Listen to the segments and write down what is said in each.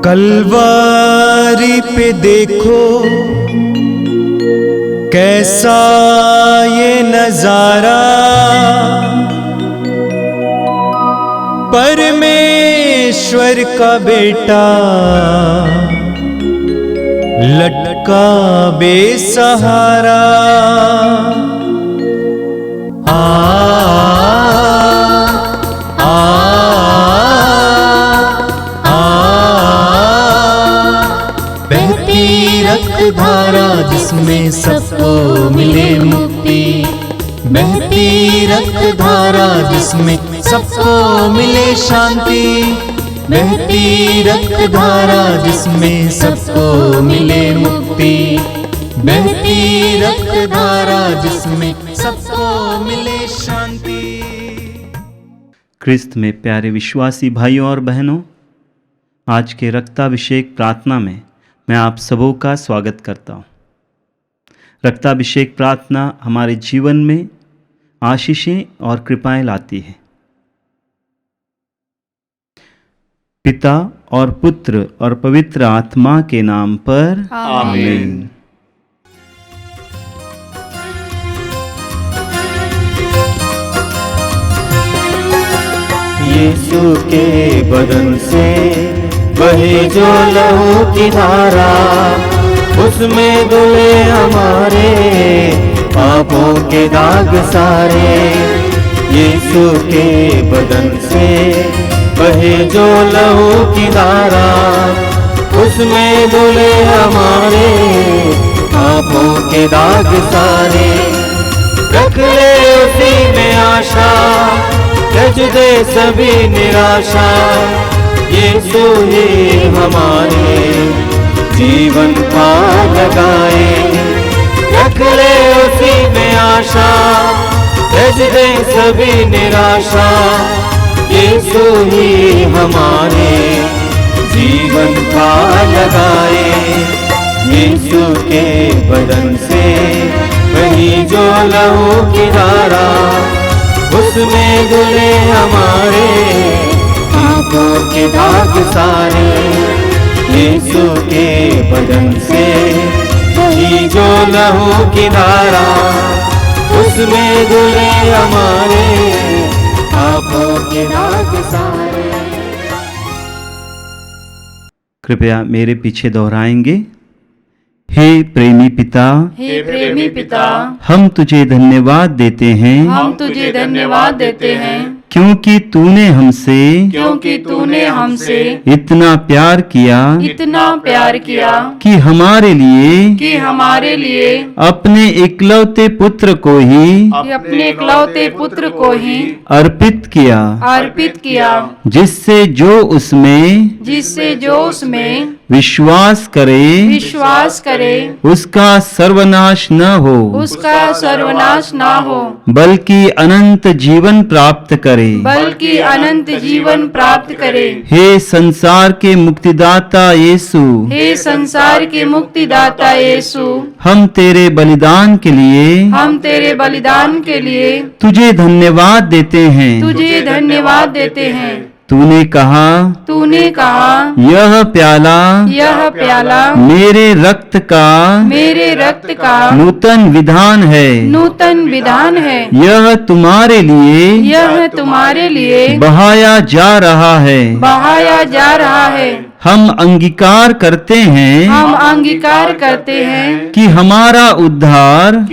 कलवारी पे देखो कैसा ये नजारा, परमेश्वर का बेटा लटका बेसहारा। रक्त धारा जिसमें सबको मिले मुक्ति, बहती रक्त धारा जिसमें सबको मिले शांति, बहती रक्त धारा जिसमें सबको मिले मुक्ति, बहती रक्त धारा जिसमें सबको मिले शांति। क्रिस्त में प्यारे विश्वासी भाइयों और बहनों, आज के रक्ताभिषेक प्रार्थना में मैं आप सबों का स्वागत करता हूँ। रक्ताभिषेक प्रार्थना हमारे जीवन में आशीषें और कृपाएं लाती है। पिता और पुत्र और पवित्र आत्मा के नाम पर आमीन। यीशु के बदन से बहे जो लहू की धारा, उसमें धुले हमारे पापों के दाग सारे। यीशु के बदन से बहे जो लहू की धारा, उसमें धुले हमारे पापों के दाग सारे। रख ले उसी में आशा, रज दे सभी निराशा, यीशु ही हमारे जीवन पार लगाए। रख ले उसी में आशा, रज दे सभी निराशा, यीशु ही हमारे जीवन पार लगाए। यीशु के बदन से वही जो लहू की धारा, उसमें धुले हमारे पापों के दाग सारे। यीशु के बदन से वही जो लहू की धारा, उसमें धुले हमारे पापों के दाग सारे। कृपया मेरे पीछे दोहराएंगे। हे प्रेमी पिता, हे प्रेमी पिता, हम तुझे धन्यवाद देते हैं, हम तुझे धन्यवाद देते हैं, क्योंकि तूने हमसे क्योंकि तूने हमसे इतना प्यार किया कि हमारे लिए अपने इकलौते पुत्र को ही अपने इकलौते पुत्र को ही अर्पित किया, जिससे जो उसमें विश्वास करे उसका सर्वनाश न हो, बल्कि अनंत जीवन प्राप्त करे। हे संसार के मुक्तिदाता यीशु, हम तेरे बलिदान के लिए तुझे धन्यवाद देते हैं। तूने कहा यह प्याला मेरे रक्त का नूतन विधान है, यह तुम्हारे लिए बहाया जा रहा है। हम अंगीकार करते हैं कि हमारा उद्धार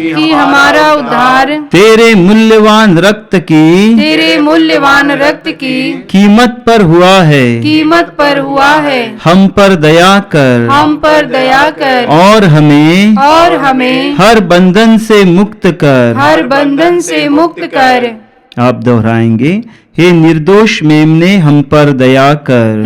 तेरे मूल्यवान रक्त की कीमत पर हुआ है। हम पर दया कर और हमें हर बंधन से मुक्त कर। आप दोहराएंगे। हे निर्दोष मेमने हम पर दया कर,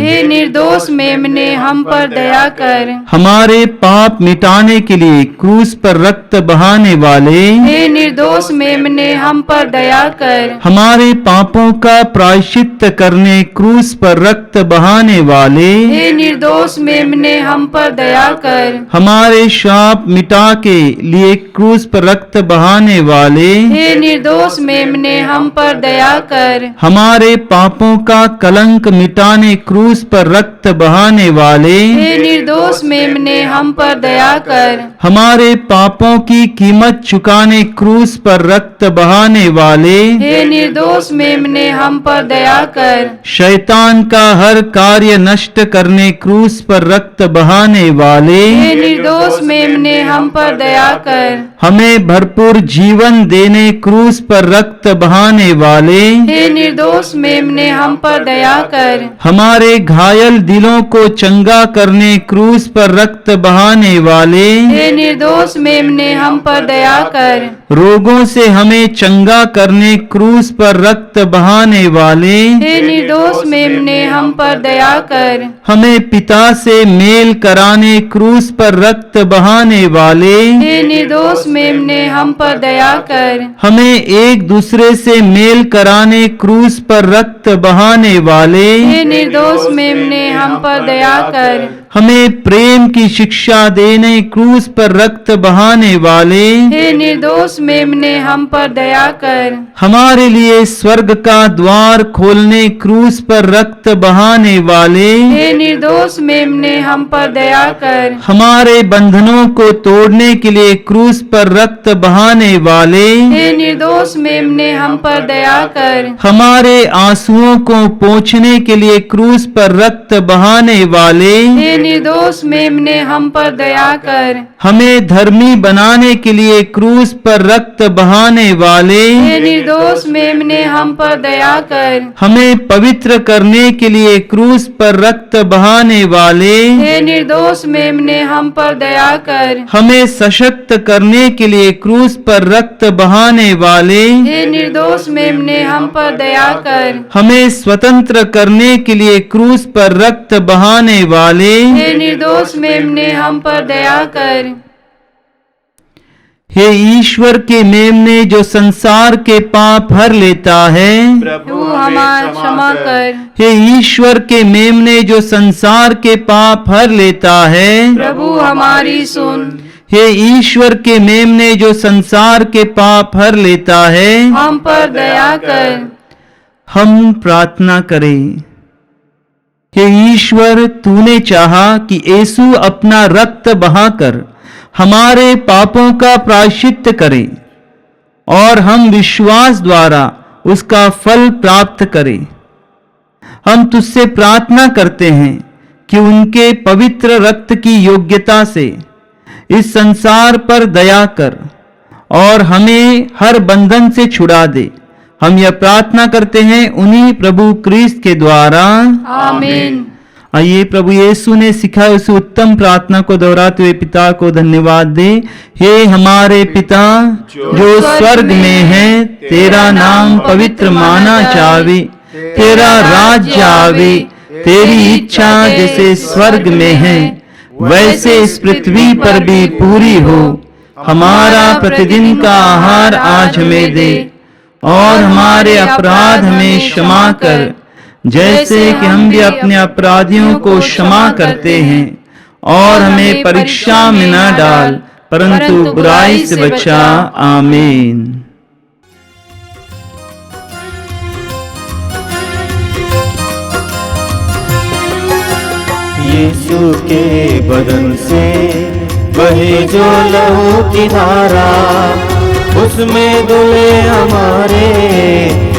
हमारे पाप मिटाने के लिए क्रूस पर रक्त बहाने वाले, हे निर्दोष मेमने हम पर दया कर, हमारे पापों का प्रायश्चित करने क्रूस पर रक्त बहाने वाले, हे निर्दोष मेमने हम पर दया कर, हमारे शाप मिटा के लिए क्रूस पर रक्त बहाने वाले, हे निर्दोष मेमने हम पर दया कर, हमारे पापों का कलंक मिटाने क्रूस पर रक्त बहाने वाले, हे निर्दोष मेमने हम पर दया कर। हमारे पापों की कीमत चुकाने क्रूस पर रक्त बहाने वाले, हे निर्दोष मेमने हम पर दया कर। शैतान का हर कार्य नष्ट करने क्रूस पर रक्त बहाने वाले, हे निर्दोष मेमने हम पर दया कर। हमें भरपूर जीवन देने क्रूस पर रक्त बहाने वाले, हे निर्दोष मेमने हम पर दया कर। हमारे घायल दिलों को चंगा करने क्रूस पर रक्त बहाने वाले, हे निर्दोष मेमने हम पर दया कर। रोगों से हमें चंगा करने क्रूस पर रक्त बहाने वाले, हे निर्दोष मेमने हम पर दया कर। हमें पिता से मेल कराने क्रूस पर रक्त बहाने वाले, हे निर्दोष मेमने हम पर दया कर। हमें एक दूसरे से मेल कराने क्रूस पर रक्त बहाने वाले, हे निर्दोष मेमने हम पर दया कर। हमें प्रेम की शिक्षा देने क्रूस पर रक्त बहाने वाले, हे निर्दोष मेमने हम पर दया कर। हमारे लिए स्वर्ग का द्वार खोलने क्रूस पर रक्त बहाने वाले, हे निर्दोष मेमने हम पर दया कर। हमारे बंधनों को तोड़ने के लिए क्रूस पर रक्त बहाने वाले, हे निर्दोष मेमने हम पर दया कर। हमारे आंसुओं को पोंछने के लिए क्रूस पर रक्त बहाने वाले, हे निर्दोष मेमने हम पर दया कर। हमें धर्मी बनाने के लिए क्रूस पर रक्त बहाने वाले, हे निर्दोष मेमने हम पर दया कर। हमें पवित्र करने के लिए क्रूस पर रक्त बहाने वाले, हे निर्दोष मेमने हम पर दया कर। हमें सशक्त करने के लिए क्रूस पर रक्त बहाने वाले, हे निर्दोष मेमने हम पर दया कर। हमें स्वतंत्र करने के लिए क्रूस पर रक्त बहाने वाले, हे निर्दोष मेमने हम पर दया कर। हे ईश्वर के मेमने जो संसार के पाप हर लेता है, तू हमारा क्षमा कर। हे ईश्वर के मेमने जो संसार के पाप हर लेता है, प्रभु हमारी सुन। हे ईश्वर के मेमने जो संसार के पाप हर लेता है, हम पर दया कर। हम प्रार्थना करें। हे ईश्वर, तूने चाहा कि यीशु अपना रक्त बहाकर हमारे पापों का प्रायश्चित करे और हम विश्वास द्वारा उसका फल प्राप्त करें। हम तुझसे प्रार्थना करते हैं कि उनके पवित्र रक्त की योग्यता से इस संसार पर दया कर और हमें हर बंधन से छुड़ा दे। हम यह प्रार्थना करते हैं उन्हीं प्रभु क्रिस्त के द्वारा, आमीन। आइए प्रभु यीशु ने सिखाए उस उत्तम प्रार्थना को दोहराते हुए पिता को धन्यवाद दे। हे हमारे पिता जो स्वर्ग में है, तेरा नाम पवित्र माना जावे, तेरा राज्य आवे, तेरी इच्छा जैसे स्वर्ग में है वैसे इस पृथ्वी पर भी पूरी हो। हमारा प्रतिदिन का आहार आज हमें दे और हमारे अपराध हमें क्षमा कर, जैसे कि हम भी अपने अपराधियों को क्षमा करते हैं, और हमें परीक्षा में न डाल परंतु बुराई से बचा। आमीन। यीशु के बदन से बहे जो लहू की धारा, उसमें धुले हमारे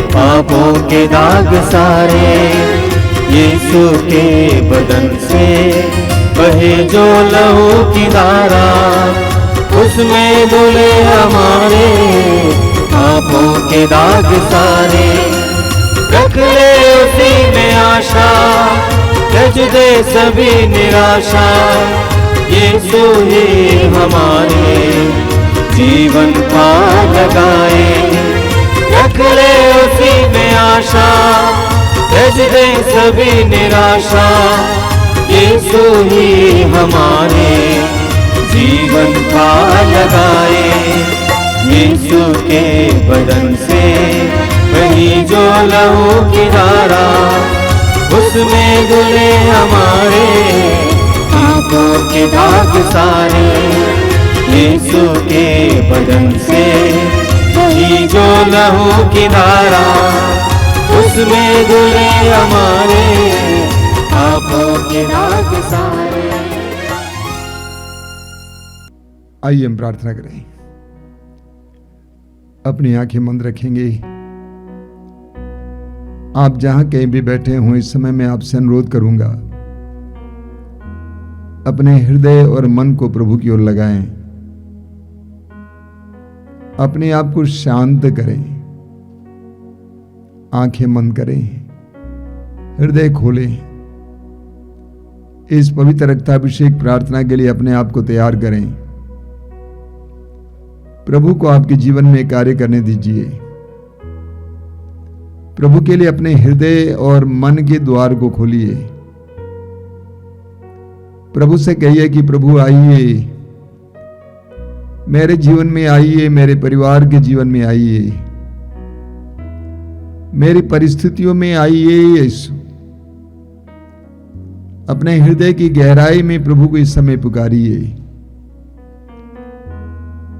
पापों के दाग सारे। यीशु के बदन से बहे जो लहू की धारा, उसमें धुले हमारे पापों के दाग सारे। रख ले उसी में आशा, रज दे सभी निराशा। यीशु ही हमारे जीवन पार लगाए। रख ले उसी में आशा, रज दे सभी निराशा। यीशु ही हमारे जीवन पार लगाए। यीशु के बदन से वही जो लहू की धारा, उसमें धुले हमारे पापों के दाग सारे। यीशु के बदन से वही जो लहू की धारा, उसमें धुले हमारे पापों के दाग सारे। आइए हम प्रार्थना करें। अपनी आंखें बंद रखेंगे। आप जहां कहीं भी बैठे हों, इस समय मैं आपसे अनुरोध करूंगा, अपने हृदय और मन को प्रभु की ओर लगाएं। अपने आप को शांत करें, आंखें बंद करें, हृदय खोलें। इस पवित्र रक्ताभिषेक प्रार्थना के लिए अपने आप को तैयार करें। प्रभु को आपके जीवन में कार्य करने दीजिए। प्रभु के लिए अपने हृदय और मन के द्वार को खोलिए। प्रभु से कहिए कि प्रभु आइए, मेरे जीवन में आइए, मेरे परिवार के जीवन में आइए, मेरी परिस्थितियों में आइए। यीशु, अपने हृदय की गहराई में प्रभु को इस समय पुकारिए।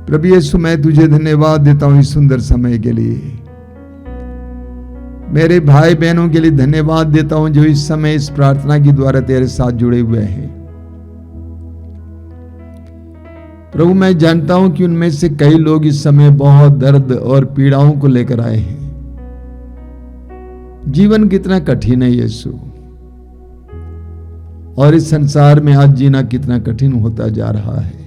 प्रभु यीशु, मैं तुझे धन्यवाद देता हूं इस सुंदर समय के लिए। मेरे भाई बहनों के लिए धन्यवाद देता हूं जो इस समय इस प्रार्थना के द्वारा तेरे साथ जुड़े हुए हैं। प्रभु, मैं जानता हूं कि उनमें से कई लोग इस समय बहुत दर्द और पीड़ाओं को लेकर आए हैं। जीवन कितना कठिन है यीशु, और इस संसार में आज जीना कितना कठिन होता जा रहा है।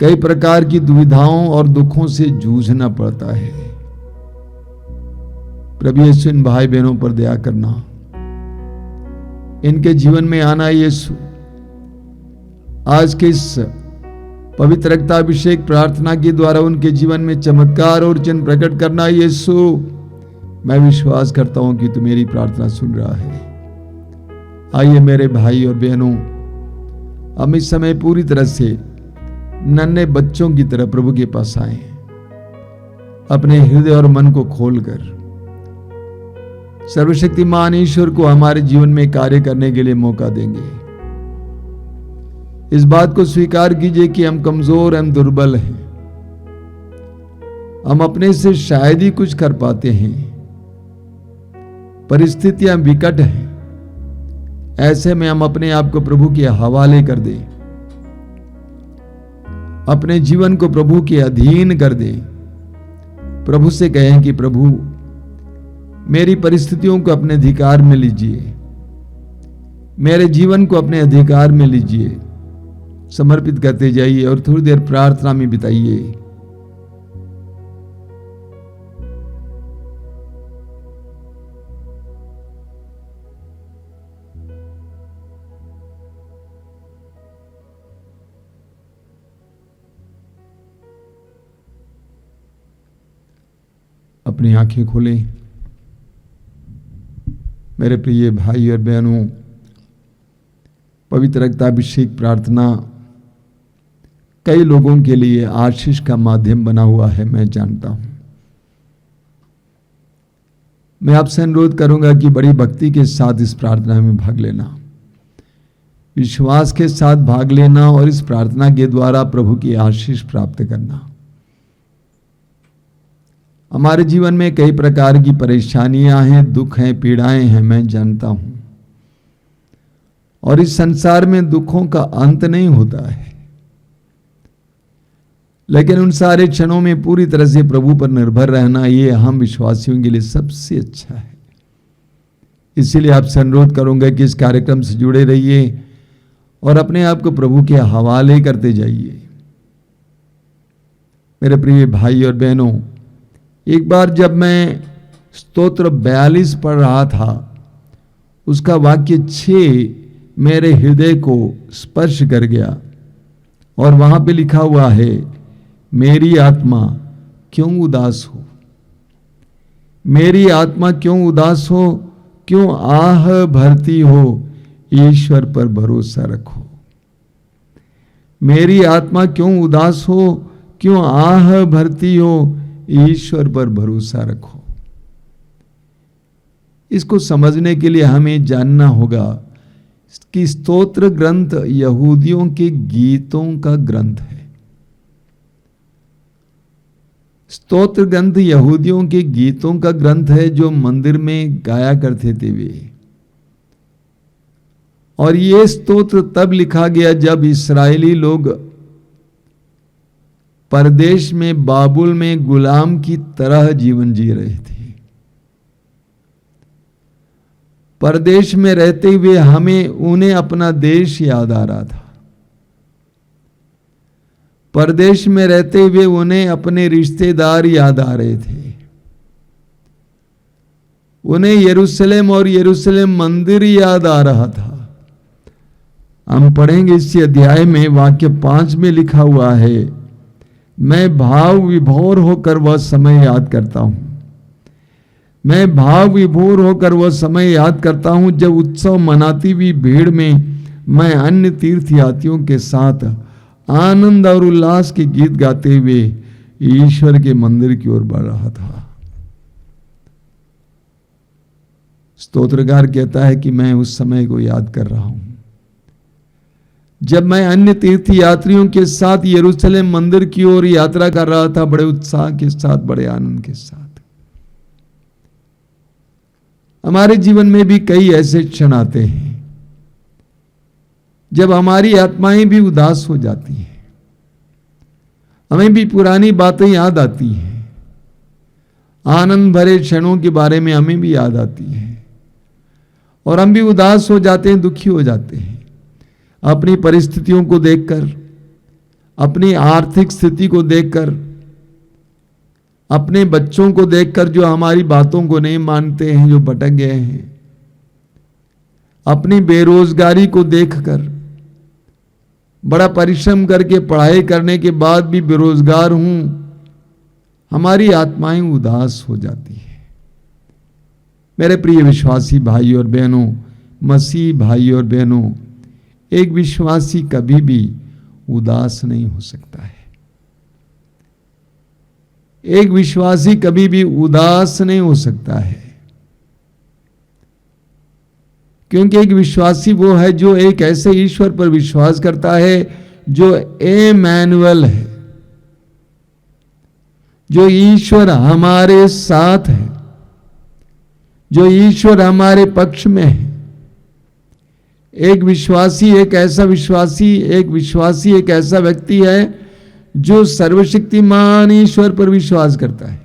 कई प्रकार की दुविधाओं और दुखों से जूझना पड़ता है। प्रभु यीशु, इन भाई बहनों पर दया करना, इनके जीवन में आना यीशु। आज के इस पवित्र रक्ताभिषेक प्रार्थना के द्वारा उनके जीवन में चमत्कार और चिन्ह प्रकट करना यीशु। मैं विश्वास करता हूं कि तू मेरी प्रार्थना सुन रहा है। आइए मेरे भाई और बहनों, हम इस समय पूरी तरह से नन्हे बच्चों की तरह प्रभु के पास आए, अपने हृदय और मन को खोलकर सर्वशक्तिमान ईश्वर को हमारे जीवन में कार्य करने के लिए मौका देंगे। इस बात को स्वीकार कीजिए कि हम कमजोर, हम दुर्बल हैं, हम अपने से शायद ही कुछ कर पाते हैं, परिस्थितियां विकट हैं। ऐसे में हम अपने आप को प्रभु के हवाले कर दें, अपने जीवन को प्रभु के अधीन कर दें। प्रभु से कहें कि प्रभु, मेरी परिस्थितियों को अपने अधिकार में लीजिए, मेरे जीवन को अपने अधिकार में लीजिए। समर्पित करते जाइए और थोड़ी देर प्रार्थना में बिताइए। अपनी आंखें खोलें। मेरे प्रिय भाई और बहनों, पवित्र रक्ताभिषेक प्रार्थना कई लोगों के लिए आशीष का माध्यम बना हुआ है, मैं जानता हूं। मैं आपसे अनुरोध करूंगा कि बड़ी भक्ति के साथ इस प्रार्थना में भाग लेना, विश्वास के साथ भाग लेना और इस प्रार्थना के द्वारा प्रभु की आशीष प्राप्त करना। हमारे जीवन में कई प्रकार की परेशानियां हैं, दुख हैं, पीड़ाएं हैं, मैं जानता हूं। और इस संसार में दुखों का अंत नहीं होता है, लेकिन उन सारे क्षणों में पूरी तरह से प्रभु पर निर्भर रहना, ये हम विश्वासियों के लिए सबसे अच्छा है। इसीलिए आपसे अनुरोध करूंगा कि इस कार्यक्रम से जुड़े रहिए और अपने आप को प्रभु के हवाले करते जाइए। मेरे प्रिय भाई और बहनों, एक बार जब मैं स्तोत्र 42 पढ़ रहा था, उसका वाक्य 6 मेरे हृदय को स्पर्श कर गया और वहां पे लिखा हुआ है, मेरी आत्मा क्यों उदास हो, मेरी आत्मा क्यों उदास हो, क्यों आह भरती हो, ईश्वर पर भरोसा रखो। मेरी आत्मा क्यों उदास हो, क्यों आह भरती हो, ईश्वर पर भरोसा रखो। इसको समझने के लिए हमें जानना होगा कि स्तोत्र ग्रंथ यहूदियों के गीतों का ग्रंथ है। स्तोत्र ग्रंथ यहूदियों के गीतों का ग्रंथ है जो मंदिर में गाया करते थे वे। और ये स्तोत्र तब लिखा गया जब इस्राएली लोग परदेश में बाबुल में गुलाम की तरह जीवन जी रहे थे। परदेश में रहते हुए उन्हें अपना देश याद आ रहा था। परदेश में रहते हुए उन्हें अपने रिश्तेदार याद आ रहे थे। उन्हें यरूशलेम और यरूशलेम मंदिर याद आ रहा था। हम पढ़ेंगे इसी अध्याय में वाक्य 5 में लिखा हुआ है, मैं भाव विभोर होकर वह समय याद करता हूं। मैं भाव विभोर होकर वह समय याद करता हूं जब उत्सव मनाती हुई भीड़ में मैं अन्य तीर्थयात्रियों के साथ आनंद और उल्लास के गीत गाते हुए ईश्वर के मंदिर की ओर बढ़ रहा था। स्तोत्रकार कहता है कि मैं उस समय को याद कर रहा हूं जब मैं अन्य तीर्थयात्रियों के साथ यरूशलेम मंदिर की ओर यात्रा कर रहा था, बड़े उत्साह के साथ, बड़े आनंद के साथ। हमारे जीवन में भी कई ऐसे क्षण आते हैं जब हमारी आत्माएं भी उदास हो जाती हैं, हमें भी पुरानी बातें याद आती हैं, आनंद भरे क्षणों के बारे में हमें भी याद आती है और हम भी उदास हो जाते हैं, दुखी हो जाते हैं अपनी परिस्थितियों को देखकर, अपनी आर्थिक स्थिति को देखकर, अपने बच्चों को देखकर जो हमारी बातों को नहीं मानते हैं, जो भटक गए हैं, अपनी बेरोजगारी को देखकर, बड़ा परिश्रम करके पढ़ाई करने के बाद भी बेरोजगार हूं, हमारी आत्माएं उदास हो जाती है। मेरे प्रिय विश्वासी भाई और बहनों, मसीह भाई और बहनों, एक विश्वासी कभी भी उदास नहीं हो सकता है। एक विश्वासी कभी भी उदास नहीं हो सकता है, क्योंकि एक विश्वासी वो है जो एक ऐसे ईश्वर पर विश्वास करता है जो इम्मानुएल है, जो ईश्वर हमारे साथ है, जो ईश्वर हमारे पक्ष में है। एक विश्वासी एक ऐसा व्यक्ति है जो सर्वशक्तिमान ईश्वर पर विश्वास करता है,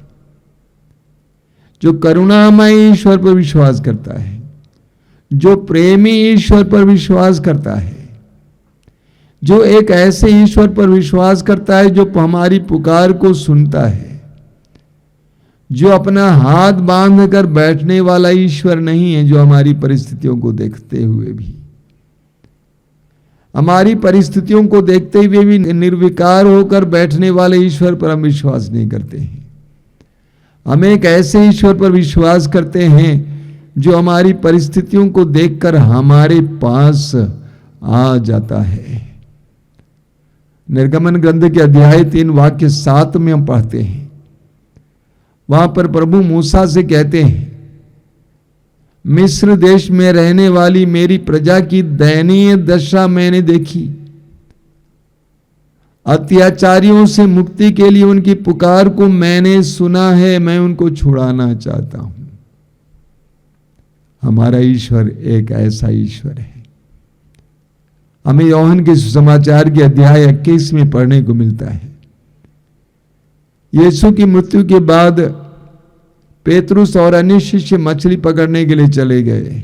जो करुणामय ईश्वर पर विश्वास करता है, जो प्रेमी ईश्वर पर विश्वास करता है, जो एक ऐसे ईश्वर पर विश्वास करता है जो हमारी पुकार को सुनता है, जो अपना हाथ बांध कर बैठने वाला ईश्वर नहीं है, जो हमारी परिस्थितियों को देखते हुए भी, हमारी परिस्थितियों को देखते हुए भी निर्विकार होकर बैठने वाले ईश्वर पर हम विश्वास नहीं करते हैं। हम एक ऐसे ईश्वर पर विश्वास करते हैं जो हमारी परिस्थितियों को देखकर हमारे पास आ जाता है। निर्गमन ग्रंथ के अध्याय 3 वाक्य 7 में हम पढ़ते हैं, वहां पर प्रभु मूसा से कहते हैं, मिस्र देश में रहने वाली मेरी प्रजा की दयनीय दशा मैंने देखी। अत्याचारियों से मुक्ति के लिए उनकी पुकार को मैंने सुना है, मैं उनको छुड़ाना चाहता हूं। हमारा ईश्वर एक ऐसा ईश्वर है। हमें यूहन्ना के सुसमाचार के अध्याय 21 में पढ़ने को मिलता है। यीशु की मृत्यु के बाद पेतरुस और अन्य शिष्य मछली पकड़ने के लिए चले गए।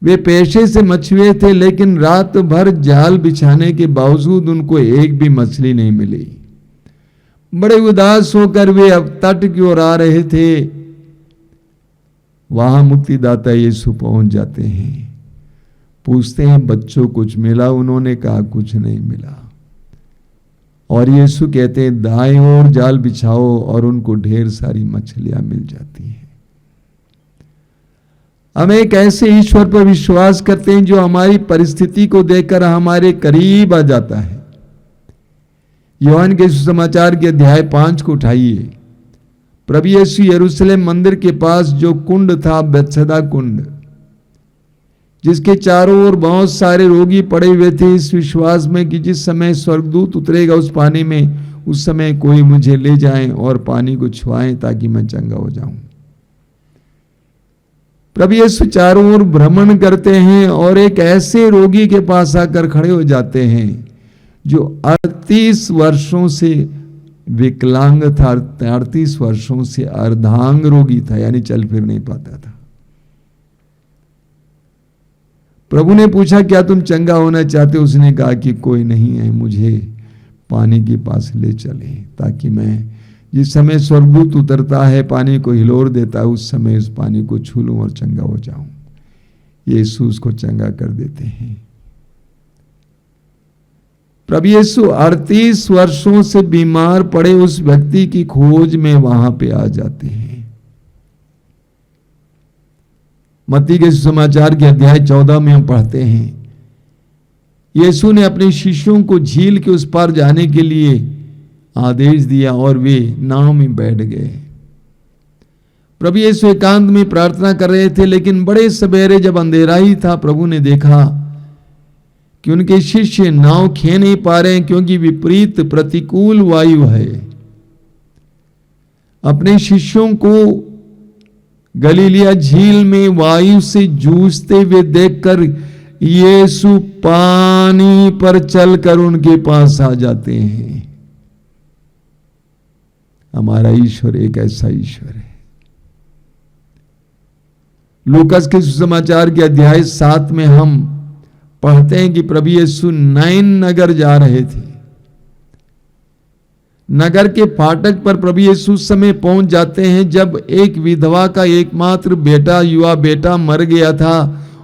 वे पेशे से मछुए थे, लेकिन रात भर जाल बिछाने के बावजूद उनको एक भी मछली नहीं मिली। बड़े उदास होकर वे अब तट की ओर आ रहे थे। वहां मुक्तिदाता यीशु पहुंच जाते हैं, पूछते हैं बच्चों कुछ मिला? उन्होंने कहा कुछ नहीं मिला। और यीशु कहते हैं दाएं ओर जाल बिछाओ, और उनको ढेर सारी मछलियां मिल जाती हैं। हम एक ऐसे ईश्वर पर विश्वास करते हैं जो हमारी परिस्थिति को देखकर हमारे करीब आ जाता है। यूहन्ना के सुसमाचार के अध्याय 5 को उठाइए। प्रभु यीशु यरूशलेम मंदिर के पास जो कुंड था, बेतसदा कुंड, जिसके चारों ओर बहुत सारे रोगी पड़े हुए थे, इस विश्वास में कि जिस समय स्वर्गदूत उतरेगा उस पानी में उस समय कोई मुझे ले जाए और पानी को छुआएं ताकि मैं चंगा हो जाऊं। प्रभु यीशु चारों ओर भ्रमण करते हैं और एक ऐसे रोगी के पास आकर खड़े हो जाते हैं जो 38 वर्षों से विकलांग था, 38 वर्षों से अर्धांग रोगी था, यानी चल फिर नहीं पाता था। प्रभु ने पूछा, क्या तुम चंगा होना चाहते हो? उसने कहा कि कोई नहीं है, मुझे पानी के पास ले चले ताकि मैं जिस समय स्वर्गदूत उतरता है पानी को हिलोर देता है उस समय उस पानी को छू लूं और चंगा हो जाऊं। यीशु उसको चंगा कर देते हैं। प्रभु यीशु 38 वर्षों से बीमार पड़े उस व्यक्ति की खोज में वहां पे आ जाते हैं। मत्ती के सुसमाचार के अध्याय 14 में हम पढ़ते हैं, यीशु ने अपने शिष्यों को झील के उस पार जाने के लिए आदेश दिया और वे नाव में बैठ गए। प्रभु यीशु एकांत में प्रार्थना कर रहे थे, लेकिन बड़े सवेरे जब अंधेरा ही था, प्रभु ने देखा कि उनके शिष्य नाव खे नहीं पा रहे हैं क्योंकि विपरीत प्रतिकूल वायु है। अपने शिष्यों को गलीलिया झील में वायु से जूझते हुए देखकर यीशु पानी पर चलकर उनके पास आ जाते हैं। हमारा ईश्वर एक ऐसा ईश्वर है। लूकास के सुसमाचार के अध्याय 7 में हम पढ़ते हैं कि प्रभु यीशु नाइन नगर जा रहे थे। नगर के फाटक पर प्रभु यीशु उस समय पहुंच जाते हैं जब एक विधवा का एकमात्र बेटा, युवा बेटा मर गया था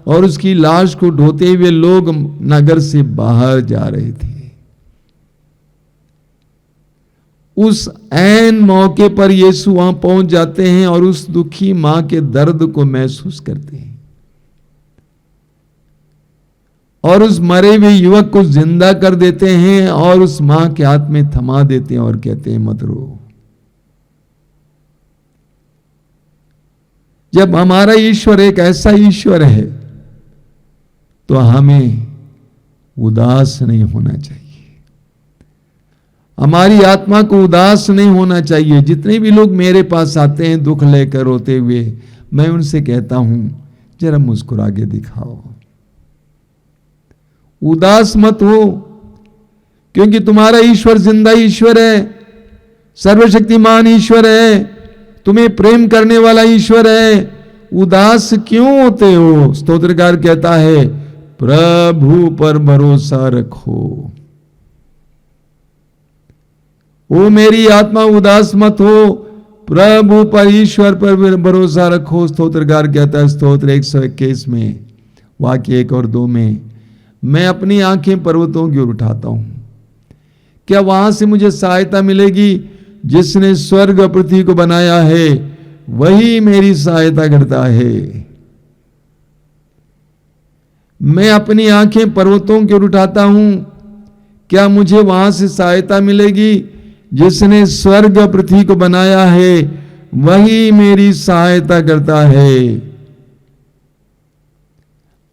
और उसकी लाश को ढोते हुए लोग नगर से बाहर जा रहे थे। उस ऐन मौके पर यीशु वहां पहुंच जाते हैं और उस दुखी मां के दर्द को महसूस करते हैं और उस मरे हुए युवक को जिंदा कर देते हैं और उस मां के हाथ में थमा देते हैं और कहते हैं, मत रो। जब हमारा ईश्वर एक ऐसा ईश्वर है तो हमें उदास नहीं होना चाहिए, हमारी आत्मा को उदास नहीं होना चाहिए। जितने भी लोग मेरे पास आते हैं दुख लेकर रोते हुए, मैं उनसे कहता हूं जरा मुस्कुरा के दिखाओ, उदास मत हो, क्योंकि तुम्हारा ईश्वर जिंदा ईश्वर है, सर्वशक्तिमान ईश्वर है, तुम्हें प्रेम करने वाला ईश्वर है। उदास क्यों होते हो? स्तोत्रकार कहता है, प्रभु पर भरोसा रखो। ओ मेरी आत्मा उदास मत हो, प्रभु पर, ईश्वर पर भरोसा रखो। स्तोत्रकार कहता है स्तोत्र 121 में वाक्य 1 और 2 में, मैं अपनी आंखें पर्वतों की ओर उठाता हूं, क्या वहां से मुझे सहायता मिलेगी? जिसने स्वर्ग और पृथ्वी को बनाया है वही मेरी सहायता करता है। मैं अपनी आंखें पर्वतों की ओर उठाता हूं, क्या मुझे वहां से सहायता मिलेगी? जिसने स्वर्ग और पृथ्वी को बनाया है वही मेरी सहायता करता है।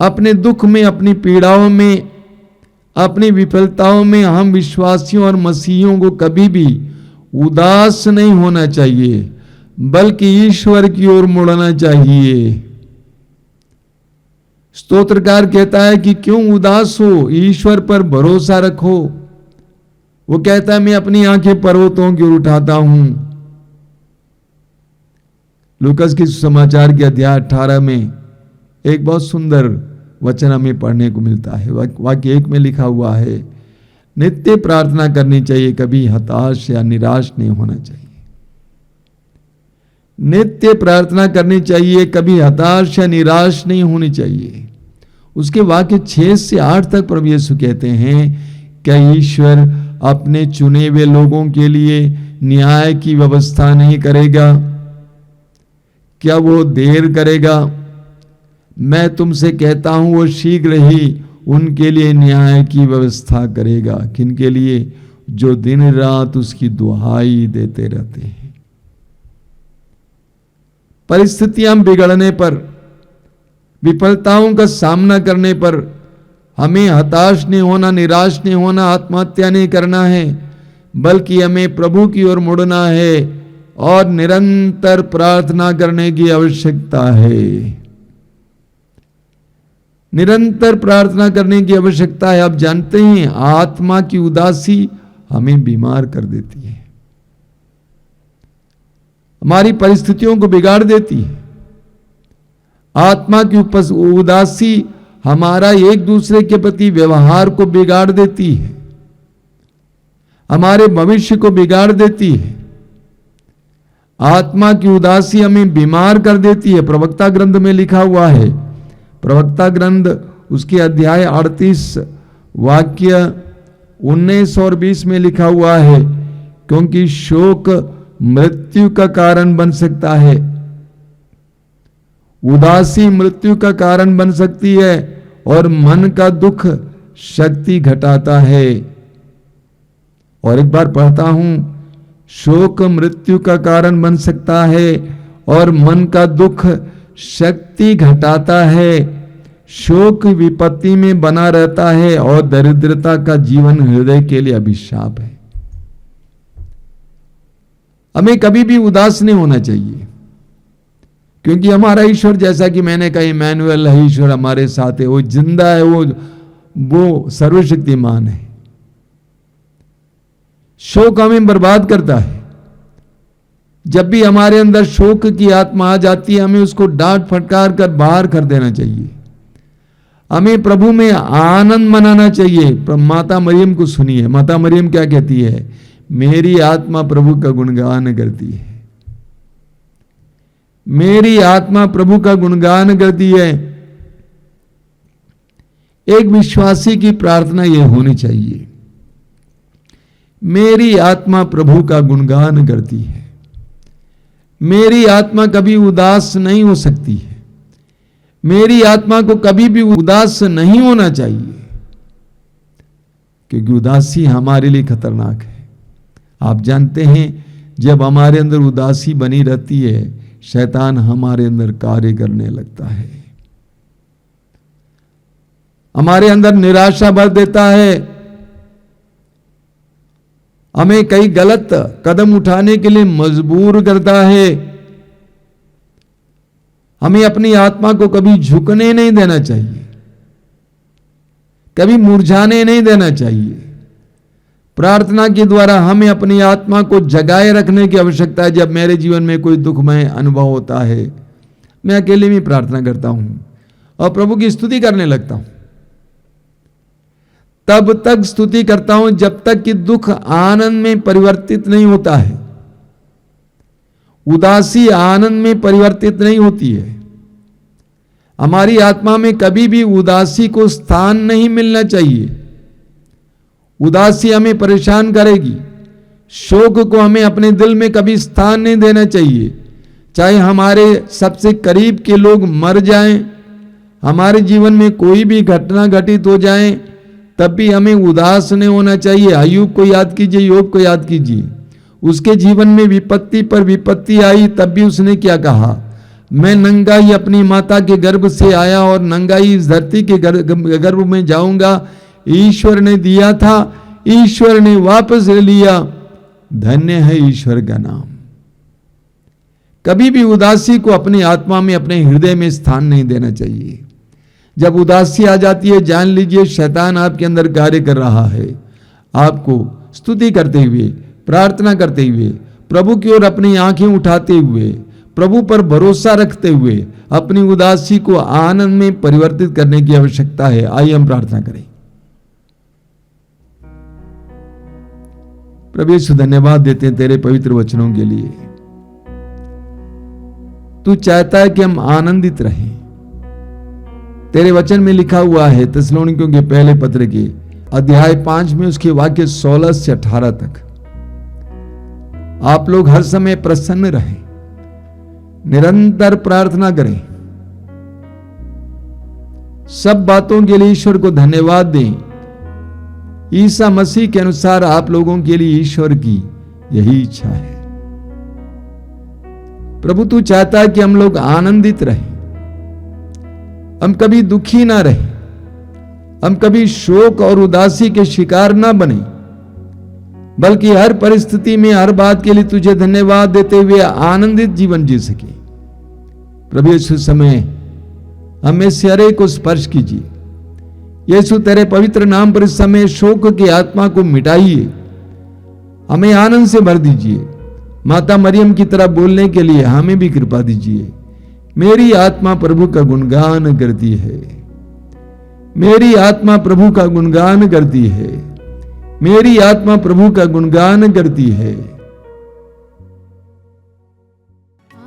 अपने दुख में, अपनी पीड़ाओं में, अपनी विफलताओं में हम विश्वासियों और मसीहियों को कभी भी उदास नहीं होना चाहिए, बल्कि ईश्वर की ओर मुड़ना चाहिए। स्तोत्रकार कहता है कि क्यों उदास हो, ईश्वर पर भरोसा रखो। वो कहता है मैं अपनी आंखें पर्वतों की ओर उठाता हूं। लूकास के समाचार के अध्याय 18 में एक बहुत सुंदर वचन हमें पढ़ने को मिलता है। वाक्य 1 में लिखा हुआ है, नित्य प्रार्थना करनी चाहिए, कभी हताश या निराश नहीं होना चाहिए। नित्य प्रार्थना करनी चाहिए, कभी हताश या निराश नहीं होनी चाहिए। उसके वाक्य 6 से 8 तक प्रभु यीशु कहते हैं, क्या ईश्वर अपने चुने हुए लोगों के लिए न्याय की व्यवस्था नहीं करेगा? क्या वो देर करेगा? मैं तुमसे कहता हूं वो शीघ्र ही उनके लिए न्याय की व्यवस्था करेगा। किनके लिए? जो दिन रात उसकी दुहाई देते रहते हैं। परिस्थितियां बिगड़ने पर, विफलताओं का सामना करने पर हमें हताश नहीं होना, निराश नहीं होना, आत्महत्या नहीं करना है, बल्कि हमें प्रभु की ओर मुड़ना है और निरंतर प्रार्थना करने की आवश्यकता है। निरंतर प्रार्थना करने की आवश्यकता है। आप जानते हैं आत्मा की उदासी हमें बीमार कर देती है, हमारी परिस्थितियों को बिगाड़ देती है। आत्मा की उदासी हमारा एक दूसरे के प्रति व्यवहार को बिगाड़ देती है, हमारे भविष्य को बिगाड़ देती है। आत्मा की उदासी हमें बीमार कर देती है। प्रवक्ता ग्रंथ में लिखा हुआ है, प्रवक्ता ग्रंथ उसके अध्याय 38 वाक्य 19 और 20 में लिखा हुआ है, क्योंकि शोक मृत्यु का कारण बन सकता है, उदासी मृत्यु का कारण बन सकती है, और मन का दुख शक्ति घटाता है। और एक बार पढ़ता हूं, शोक मृत्यु का कारण बन सकता है और मन का दुख शक्ति घटाता है। शोक विपत्ति में बना रहता है और दरिद्रता का जीवन हृदय के लिए अभिशाप है। हमें कभी भी उदास नहीं होना चाहिए, क्योंकि हमारा ईश्वर, जैसा कि मैंने कहा, इमैनुअल है, ईश्वर हमारे साथ है, वो जिंदा है, वो सर्वशक्तिमान है। शोक हमें बर्बाद करता है। जब भी हमारे अंदर शोक की आत्मा आ जाती है, हमें उसको डांट फटकार कर बाहर कर देना चाहिए। हमें प्रभु में आनंद मनाना चाहिए। माता मरियम को सुनिए, माता मरियम क्या कहती है, मेरी आत्मा प्रभु का गुणगान करती है, मेरी आत्मा प्रभु का गुणगान करती है। एक विश्वासी की प्रार्थना यह होनी चाहिए, मेरी आत्मा प्रभु का गुणगान करती है। मेरी आत्मा कभी उदास नहीं हो सकती है। मेरी आत्मा को कभी भी उदास नहीं होना चाहिए, क्योंकि उदासी हमारे लिए खतरनाक है। आप जानते हैं, जब हमारे अंदर उदासी बनी रहती है, शैतान हमारे अंदर कार्य करने लगता है, हमारे अंदर निराशा भर देता है, हमें कई गलत कदम उठाने के लिए मजबूर करता है। हमें अपनी आत्मा को कभी झुकने नहीं देना चाहिए, कभी मुरझाने नहीं देना चाहिए। प्रार्थना के द्वारा हमें अपनी आत्मा को जगाए रखने की आवश्यकता है। जब मेरे जीवन में कोई दुखमय अनुभव होता है, मैं अकेले में प्रार्थना करता हूं और प्रभु की स्तुति करने लगता हूं। तब तक स्तुति करता हूं जब तक कि दुख आनंद में परिवर्तित नहीं होता है, उदासी आनंद में परिवर्तित नहीं होती है। हमारी आत्मा में कभी भी उदासी को स्थान नहीं मिलना चाहिए। उदासी हमें परेशान करेगी। शोक को हमें अपने दिल में कभी स्थान नहीं देना चाहिए। चाहे हमारे सबसे करीब के लोग मर जाएं, हमारे जीवन में कोई भी घटना घटित हो जाए, तब भी हमें उदास नहीं होना चाहिए। अय्यूब को याद कीजिए, योग को याद कीजिए। उसके जीवन में विपत्ति पर विपत्ति आई, तब भी उसने क्या कहा, मैं नंगा ही अपनी माता के गर्भ से आया और नंगा ही इस धरती के गर्भ में जाऊंगा। ईश्वर ने दिया था, ईश्वर ने वापस ले लिया, धन्य है ईश्वर का नाम। कभी भी उदासी को अपनी आत्मा में, अपने हृदय में स्थान नहीं देना चाहिए। जब उदासी आ जाती है, जान लीजिए शैतान आपके अंदर कार्य कर रहा है। आपको स्तुति करते हुए, प्रार्थना करते हुए, प्रभु की ओर अपनी आंखें उठाते हुए, प्रभु पर भरोसा रखते हुए अपनी उदासी को आनंद में परिवर्तित करने की आवश्यकता है। आइए हम प्रार्थना करें। प्रभु यीशु, धन्यवाद देते हैं तेरे पवित्र वचनों के लिए। तू चाहता है कि हम आनंदित रहें। तेरे वचन में लिखा हुआ है थिस्सलुनीकियों के पहले पत्र के अध्याय 5 में उसके वाक्य 16 से 18 तक, आप लोग हर समय प्रसन्न रहें, निरंतर प्रार्थना करें, सब बातों के लिए ईश्वर को धन्यवाद दें। ईसा मसीह के अनुसार आप लोगों के लिए ईश्वर की यही इच्छा है। प्रभु तू चाहता है कि हम लोग आनंदित रहें, हम कभी दुखी ना रहें, हम कभी शोक और उदासी के शिकार ना बने। बल्कि हर परिस्थिति में हर बात के लिए तुझे धन्यवाद देते हुए आनंदित जीवन जी सके। प्रभु यीशु समय हमें से हर एक को स्पर्श कीजिए। यीशु तेरे पवित्र नाम पर इस समय शोक की आत्मा को मिटाइए, हमें आनंद से भर दीजिए। माता मरियम की तरह बोलने के लिए हमें भी कृपा दीजिए। मेरी आत्मा प्रभु का गुणगान करती है, मेरी आत्मा प्रभु का गुणगान करती है, मेरी आत्मा प्रभु का गुणगान करती है।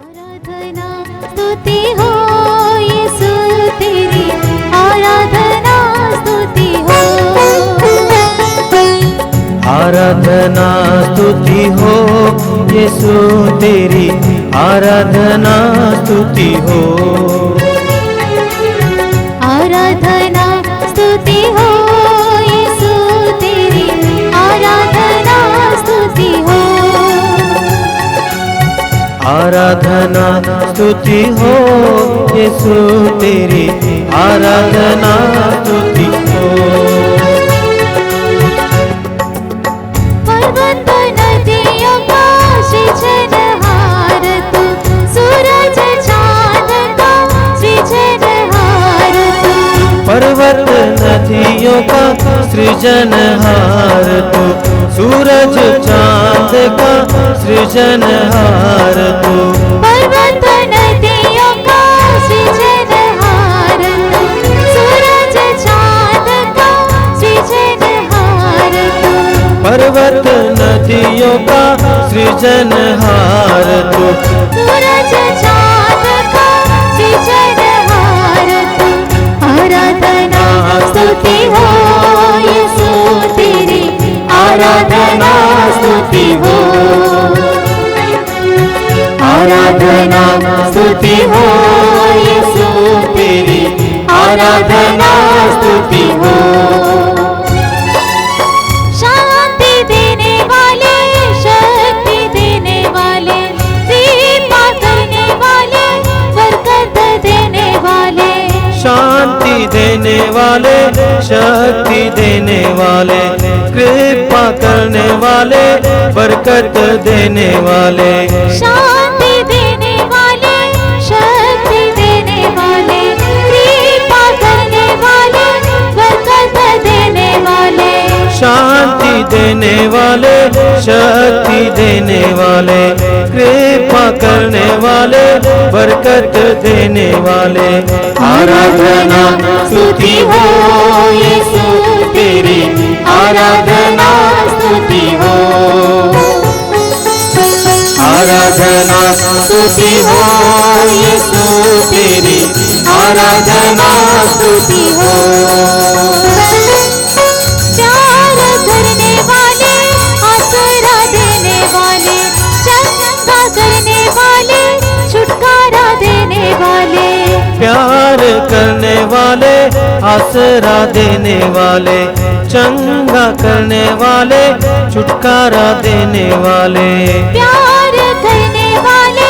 आराधना स्तुति हो यीशु तेरी, आराधना स्तुति हो। आराधना स्तुति हो यीशु तेरी, आराधना स्तुति हो। आराधना स्तुति हो यीशु तेरी, आराधना स्तुति हो। आराधना स्तुति हो यीशु तेरी, आराधना स्तुति हो। पर्वत नदियों का सृजनहार तू, सूरज चांद का सृजनहार तू। पर्वत नदियों का सृजनहार तू, सूरज चांद का सृजनहार तू। पर्वत नदियों का सृजनहार तू, सूरज चांद का सृजनहार तू। पर्वत नदियों का सृजनहार तू, सूरज चांद का सृजनहार तू। आराधना स्तुति हो यीशु तेरी, आराधना स्तुति हो। आराधना स्तुति हो यीशु तेरी, आराधना स्तुति हो। शांति देने वाले, शक्ति देने वाले, कृपा करने वाले, बरकत देने वाले। शांति देने वाले, शक्ति देने वाले, कृपा करने वाले, बरकत देने वाले। शांति देने वाले, शक्ति देने वाले, कृपा करने वाले, बरकत देने वाले। शांति देने वाले, शक्ति देने वाले, कृपा करने वाले, बरकत देने वाले। आराधना स्तुति हो यीशु तेरी, आराधना स्तुति हो। आराधना स्तुति हो यीशु तेरी, आराधना स्तुति हो। प्यार करने वाले, आसरा देने वाले, चंगा करने वाले, छुटकारा देने वाले। प्यार करने वाले, आसरा देने वाले, चंगा करने वाले, छुटकारा देने वाले। प्यार करने वाले,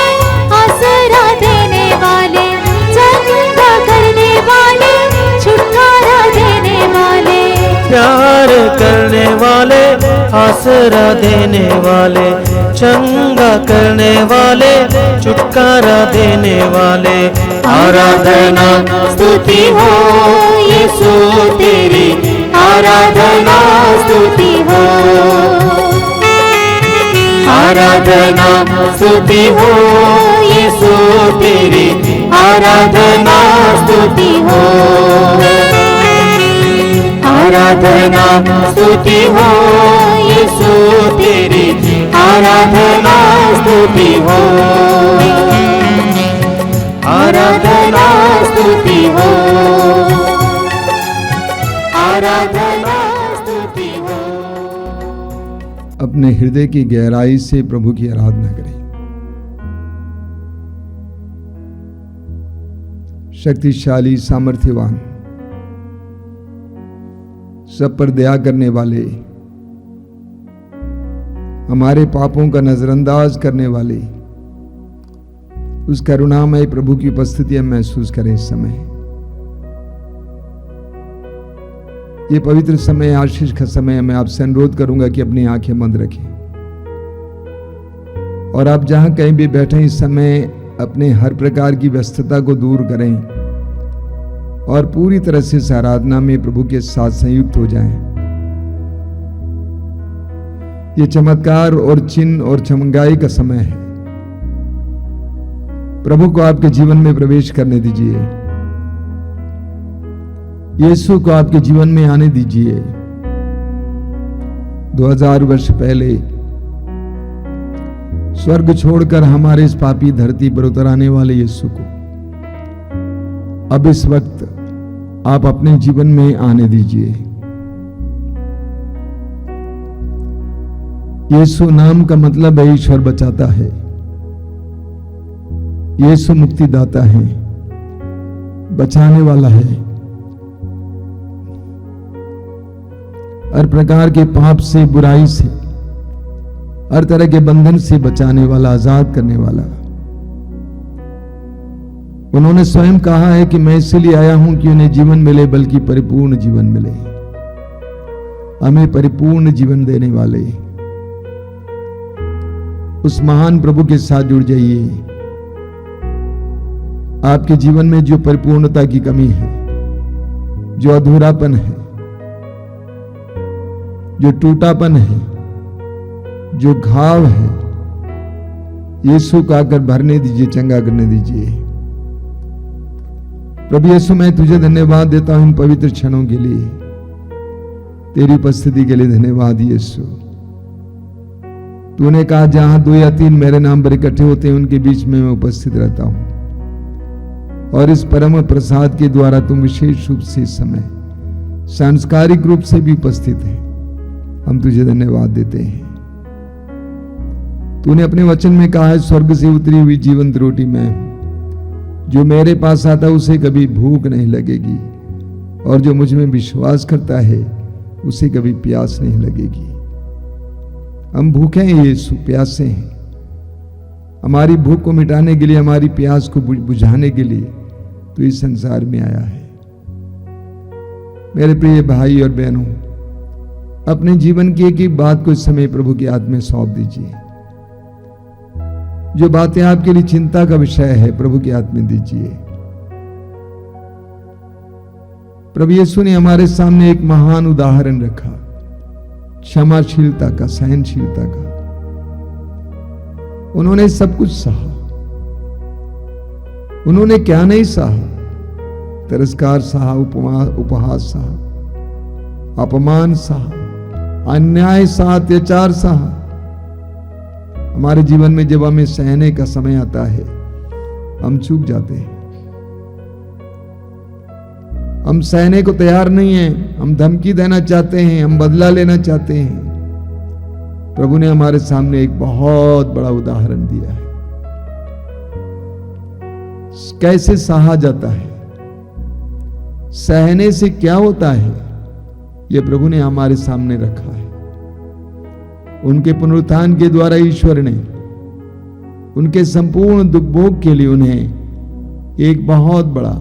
आसरा देने वाले, चंगा करने वाले, छुटकारा देने वाले। प्यार करने वाले, आसरा देने वाले, चंगा करने वाले, छुटकारा देने वाले। आराधना स्तुति हो यीशु तेरी, आराधना स्तुति हो। आराधना स्तुति हो यीशु तेरी, आराधना स्तुति हो। आराधना स्तुति हो यीशु तेरी, आराधना स्तुति हो। आराधना स्तुति हो। आराधना स्तुति हो। अपने हृदय की गहराई से प्रभु की आराधना करें। शक्तिशाली, सामर्थ्यवान, सब पर दया करने वाले, हमारे पापों का नजरअंदाज करने वाले उस करुणामय प्रभु की उपस्थिति हम महसूस करें। इस समय ये पवित्र समय, आशीष का समय, मैं आपसे अनुरोध करूंगा कि अपनी आंखें बंद रखें और आप जहां कहीं भी बैठे इस समय अपने हर प्रकार की व्यस्तता को दूर करें और पूरी तरह से इस आराधना में प्रभु के साथ संयुक्त हो जाएं। ये चमत्कार और चिन्ह और चमगाई का समय है। प्रभु को आपके जीवन में प्रवेश करने दीजिए, यीशु को आपके जीवन में आने दीजिए। 2000 वर्ष पहले स्वर्ग छोड़कर हमारे इस पापी धरती पर उतर आने वाले यीशु को अब इस वक्त आप अपने जीवन में आने दीजिए। यीशु नाम का मतलब है ईश्वर बचाता है। यीशु मुक्तिदाता है, बचाने वाला है, हर प्रकार के पाप से, बुराई से, हर तरह के बंधन से बचाने वाला, आजाद करने वाला। उन्होंने स्वयं कहा है कि मैं इसलिए आया हूं कि उन्हें जीवन मिले, बल्कि परिपूर्ण जीवन मिले। हमें परिपूर्ण जीवन देने वाले उस महान प्रभु के साथ जुड़ जाइए। आपके जीवन में जो परिपूर्णता की कमी है, जो अधूरापन है, जो टूटापन है, जो घाव है, यीशु को आकर भरने दीजिए, चंगा करने दीजिए। प्रभु यीशु, मैं तुझे धन्यवाद देता हूं इन पवित्र क्षणों के लिए, तेरी उपस्थिति के लिए धन्यवाद यीशु। तूने कहा जहां 2 या 3 मेरे नाम पर इकट्ठे होते हैं उनके बीच में मैं उपस्थित रहता हूं। और इस परम प्रसाद के द्वारा तुम विशेष रूप से इस समय सांस्कारिक रूप से भी उपस्थित है। हम तुझे धन्यवाद देते हैं। तूने अपने वचन में कहा है, स्वर्ग से उतरी हुई जीवंत रोटी मैं हूं, जो मेरे पास आता उसे कभी भूख नहीं लगेगी, और जो मुझ में विश्वास करता है उसे कभी प्यास नहीं लगेगी। हम भूखे हैं यीशु, प्यासे हैं। हमारी भूख को मिटाने के लिए, हमारी प्यास को बुझाने के लिए तो इस संसार में आया है। मेरे प्रिय भाई और बहनों, अपने जीवन की एक एक बात को इस समय प्रभु के हाथ में सौंप दीजिए। जो बातें आपके लिए चिंता का विषय है, प्रभु के हाथ में दीजिए। प्रभु यीशु ने हमारे सामने एक महान उदाहरण रखा, क्षमाशीलता का, सहनशीलता का। उन्होंने सब कुछ सहा। उन्होंने क्या नहीं सहा? तिरस्कार सहा, उपहास सहा, अपमान सहा, अन्याय सहा, अत्याचार सहा। हमारे जीवन में जब हमें सहने का समय आता है, हम चूक जाते हैं। हम सहने को तैयार नहीं हैं, हम धमकी देना चाहते हैं, हम बदला लेना चाहते हैं। प्रभु ने हमारे सामने एक बहुत बड़ा उदाहरण दिया है, कैसे सहा जाता है, सहने से क्या होता है, यह प्रभु ने हमारे सामने रखा है। उनके पुनरुत्थान के द्वारा ईश्वर ने उनके संपूर्ण दुख भोग के लिए उन्हें एक बहुत बड़ा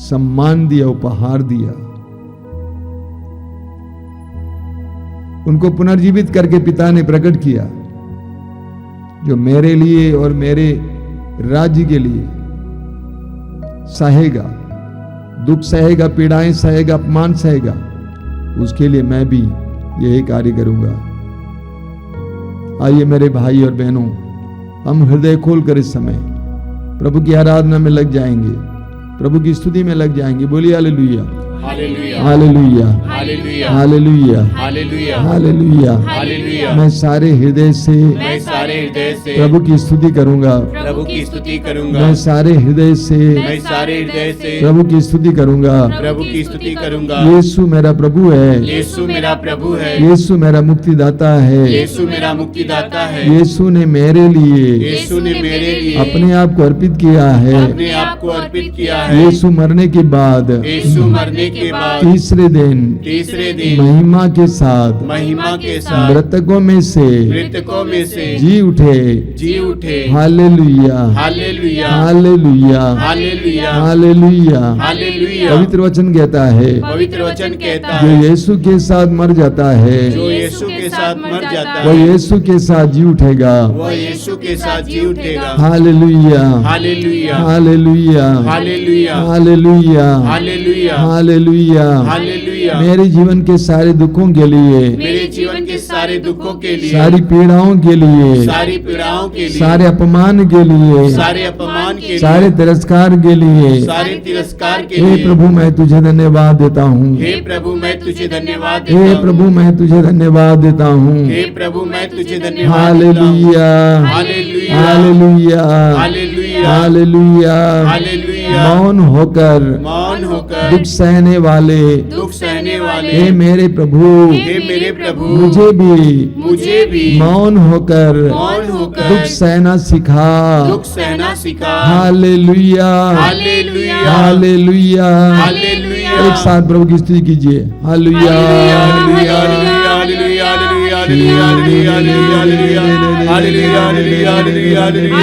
सम्मान दिया, उपहार दिया। उनको पुनर्जीवित करके पिता ने प्रकट किया, जो मेरे लिए और मेरे राज्य के लिए सहेगा, दुख सहेगा, पीड़ाएं सहेगा, अपमान सहेगा, उसके लिए मैं भी यही कार्य करूंगा। आइए मेरे भाई और बहनों, हम हृदय खोलकर इस समय प्रभु की आराधना में लग जाएंगे, प्रभु की स्तुति में लग जाएंगे। बोलिए hallelujah, hallelujah, hallelujah, hallelujah, hallelujah, hallelujah. मैं सारे हृदय से प्रभु की स्तुति करूंगा, प्रभु की स्तुति करूंगा। मैं सारे हृदय से प्रभु की स्तुति करूंगा, प्रभु की स्तुति करूंगा। यीशु मेरा प्रभु है, यीशु मेरा प्रभु है, यीशु मेरा मुक्तिदाता है, यीशु मेरा मुक्तिदाता है। यीशु ने मेरे लिए यीशु ने मेरे लिए अपने आप को अर्पित किया है। अपने आप को अर्पित किया है। यीशु मरने के बाद यीशु मरने के बाद तीसरे दिन महिमा के साथ मृतकों में से जी उठे। Hallelujah, hallelujah, hallelujah, hallelujah, hallelujah. Hallelujah. पवित्र वचन कहता है जो यीशु के साथ मर जाता है जो यीशु के साथ मर जाता वो है यीशु के साथ जी उठेगा। वो यीशु के साथ जी उठेगा। Hallelujah, hallelujah, hallelujah, hallelujah, hallelujah, hallelujah, hallelujah. Hallelujah. मेरे जीवन के सारे दुखों के लिए, मेरे जीवन के सारे दुखों के लिए, सारी पीड़ाओं के लिए, सारी पीड़ाओं के लिए, सारे अपमान के लिए, सारे अपमान के लिए, सारे तिरस्कार के लिए, सारे तिरस्कार के हे लिए, प्रभु मैं तुझे धन्यवाद देता हूँ। हे प्रभु मैं तुझे धन्यवाद देता हे हूँ। प्रभु मैं तुझे धन्यवाद देता हूँ। हे प्रभु मैं तुझे धन्यवाद देता हूँ। Hallelujah, hallelujah, hallelujah, hallelujah, hallelujah. Hallelujah. मौन होकर दुख सहने वाले हे मेरे प्रभु, हे मेरे प्रभु, मुझे भी मौन होकर दुख सहना सिखा। सिखा। Hallelujah, hallelujah, hallelujah. हालेलुया। एक साथ प्रभु की स्तुति कीजिए। Hallelujah, hallelujah, hallelujah, hallelujah, hallelujah, hallelujah, hallelujah, hallelujah, hallelujah,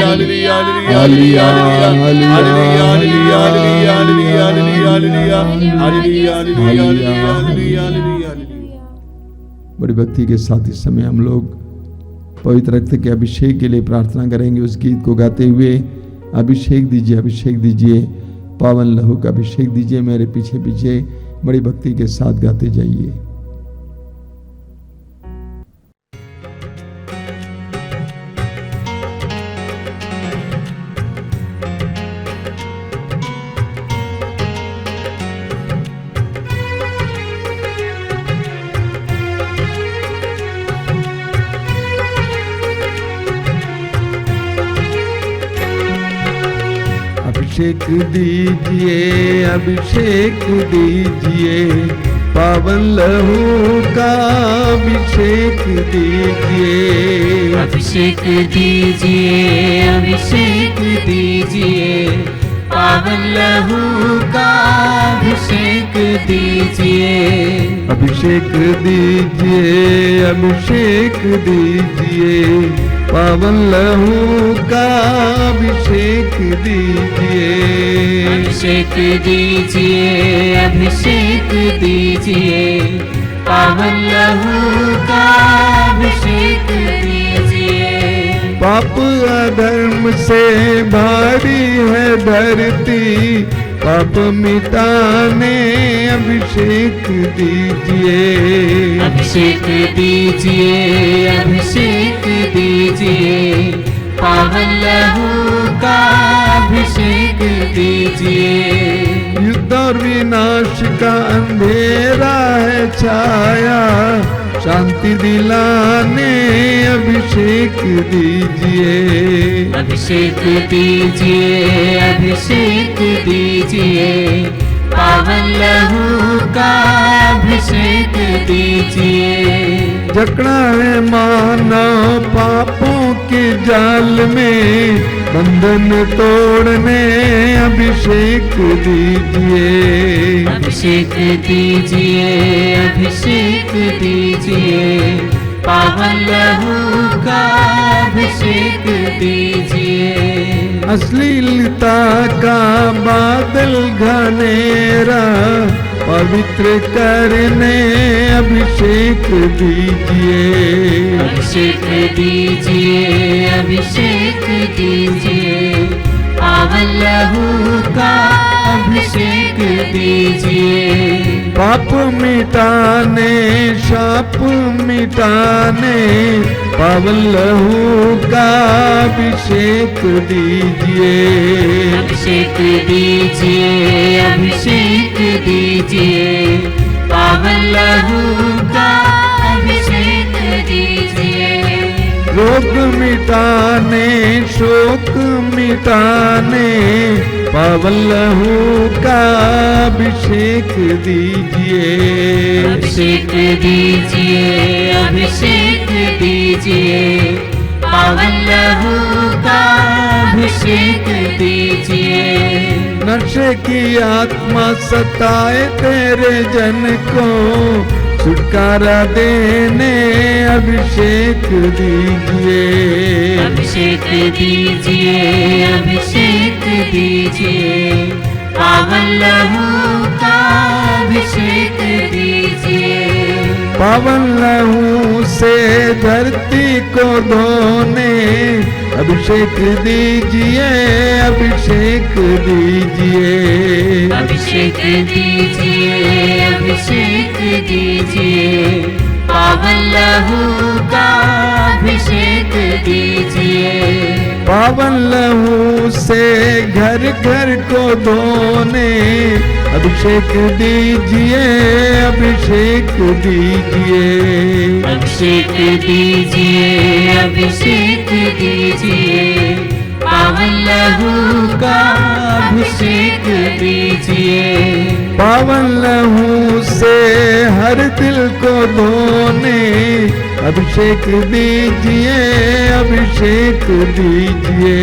hallelujah, hallelujah, hallelujah, hallelujah, hallelujah, hallelujah, hallelujah, hallelujah. बड़ी भक्ति के साथ इस समय हम लोग पवित्र रक्त के अभिषेक के लिए प्रार्थना करेंगे। उस गीत को गाते हुए अभिषेक दीजिए, अभिषेक दीजिए, पावन लहू का अभिषेक दीजिए। मेरे पीछे पीछे बड़ी भक्ति के साथ गाते जाइए। अभिषेक दीजिए, अभिषेक दीजिए, पावन लहू का अभिषेक दीजिए। अभिषेक दीजिए, अभिषेक दीजिए, पावन लहू का अभिषेक दीजिए। अभिषेक दीजिए, अभिषेक दीजिए, पावन लहू का अभिषेक दीजिए। अभिषेक दीजिए, अभिषेक दीजिए, पावन लहू का अभिषेक दीजिए। पाप अधर्म से भारी है धरती, पाप मिटाने अभिषेक दीजिए। अभिषेक दीजिए, अभिषेक दीजिए, पावन लहू का अभिषेक दीजिए। युद्ध और विनाश का अंधेरा है छाया, शांति दिलाने अभिषेक दीजिए। अभिषेक दीजिए, अभिषेक दीजिए, पावन लहू का अभिषेक दीजिए। जकड़ा है मानव पापों के जाल में, बंधन तोड़ने अभिषेक दीजिए। अभिषेक दीजिए, अभिषेक दीजिए, पावन लहू का अभिषेक दीजिए। अश्लीलता का बादल घनेरा पवित्र करने अभिषेक दीजिए। अभिषेक दीजिए, अभिषेक दीजिए, पावन लहू का अभिषेक दीजिए। पाप मिटाने, शाप मिटाने, पावन लहू का अभिषेक दीजिए। अभिषेक दीजिए, अभिषेक दीजिए, पावन लहू का अभिषेक दीजिए। रोग मिटाने, शोक मिटाने, पावन लहू का अभिषेक दीजिए। अभिषेक दीजिए, अभिषेक दीजिए, पावन लहू का अभिषेक दीजिए। नशे की आत्मा सताए तेरे जन को, छुटकारा देने अभिषेक दीजिए। अभिषेक दीजिए, अभिषेक दीजिए, पावन लहू का अभिषेक दीजिए। पावन लहू से धरती को धोने अभिषेक दीजिए, अभिषेक दीजिए। अभिषेक दीजिए, अभिषेक दीजिए, पावन लहू का अभिषेक दीजिए। पावन लहू से घर घर को धोने अभिषेक दीजिए, अभिषेक दीजिए। अभिषेक दीजिए, अभिषेक दीजिए, पावन लहू का अभिषेक दीजिए। पावन लहू से हर दिल को धोने अभिषेक दीजिए, अभिषेक दीजिए।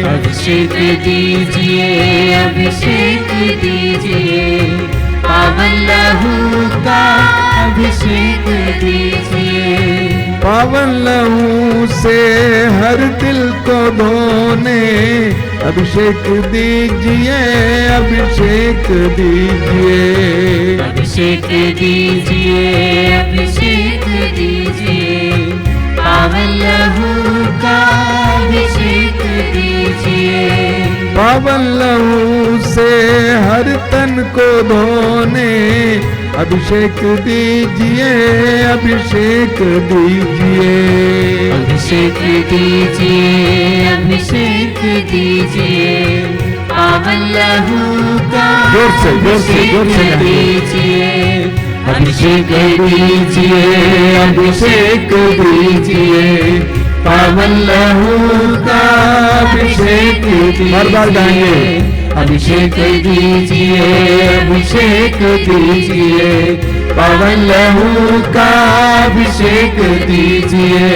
अभिषेक दीजिए, अभिषेक दीजिए, पावन लहू का अभिषेक दीजिए। पावन लहू से हर दिल को धोने अभिषेक दीजिए, अभिषेक दीजिए। अभिषेक दीजिए, अभिषेक दीजिए, पावन लहू का अभिषेक दीजिए। पावन लहू से हर तन को धोने अभिषेक दीजिए, अभिषेक दीजिए। अभिषेक दीजिए, अभिषेक दीजिए, पावन लहू का जोर से अभिषेक दीजिए। अभिषेक दीजिए, अभिषेक दीजिए, पावन लहू का अभिषेक दीजिए। अभिषेक दीजिए, अभिषेक दीजिए, पावन लहू का अभिषेक दीजिए।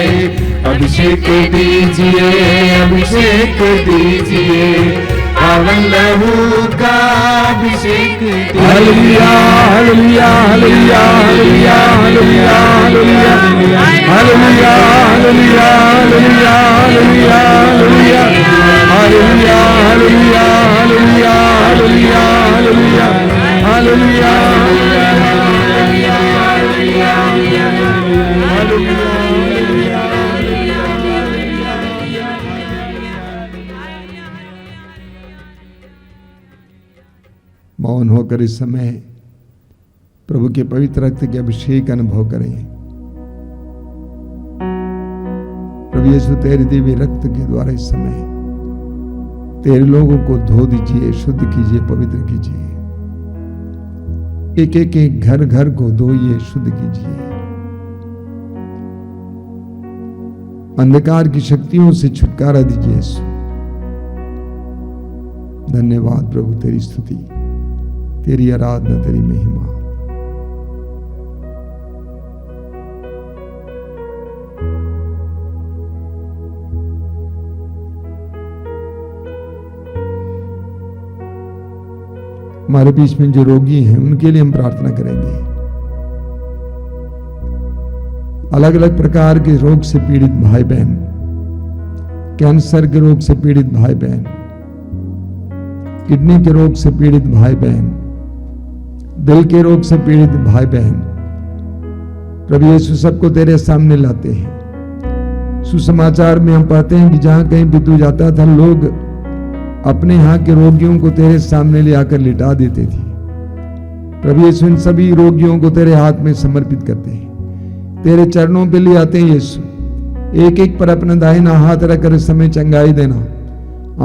अभिषेक दीजिए, अभिषेक दीजिए, पावन लहू का अभिषेक दीजिए। Hallelujah, hallelujah, hallelujah, hallelujah, hallelujah, hallelujah, hallelujah, hallelujah, hallelujah, hallelujah, hallelujah, hallelujah, hallelujah, hallelujah, hallelujah, hallelujah, मौन होकर इस समय प्रभु के पवित्र रक्त के अभिषेक अनुभव करें। प्रभु यीशु तेरे दिव्य रक्त के द्वारा इस समय तेरे लोगों को धो दीजिए, शुद्ध कीजिए, पवित्र कीजिए। एक एक एक घर घर को धोइए, शुद्ध कीजिए। अंधकार की शक्तियों से छुटकारा दीजिए यीशु। धन्यवाद प्रभु, तेरी स्तुति, तेरी आराधना, तेरी महिमा। हमारे बीच में जो रोगी हैं उनके लिए हम प्रार्थना करेंगे। अलग अलग प्रकार के रोग से पीड़ित भाई बहन, कैंसर के रोग से पीड़ित भाई बहन, किडनी के रोग से पीड़ित भाई बहन, दिल के रोग से पीड़ित भाई बहन, प्रभु यीशु सबको तेरे सामने लाते हैं। सुसमाचार में हम पाते हैं कि जहां कहीं भी तू जाता था, लोग अपने यहाँ के रोगियों को तेरे सामने ले आकर लिटा देते थे। प्रभु यीशु इन सभी रोगियों को तेरे हाथ में समर्पित करते हैं, तेरे चरणों पे ले आते हैं यीशु। एक एक पर अपना दाहिना हाथ रखकर इस समय चंगाई देना,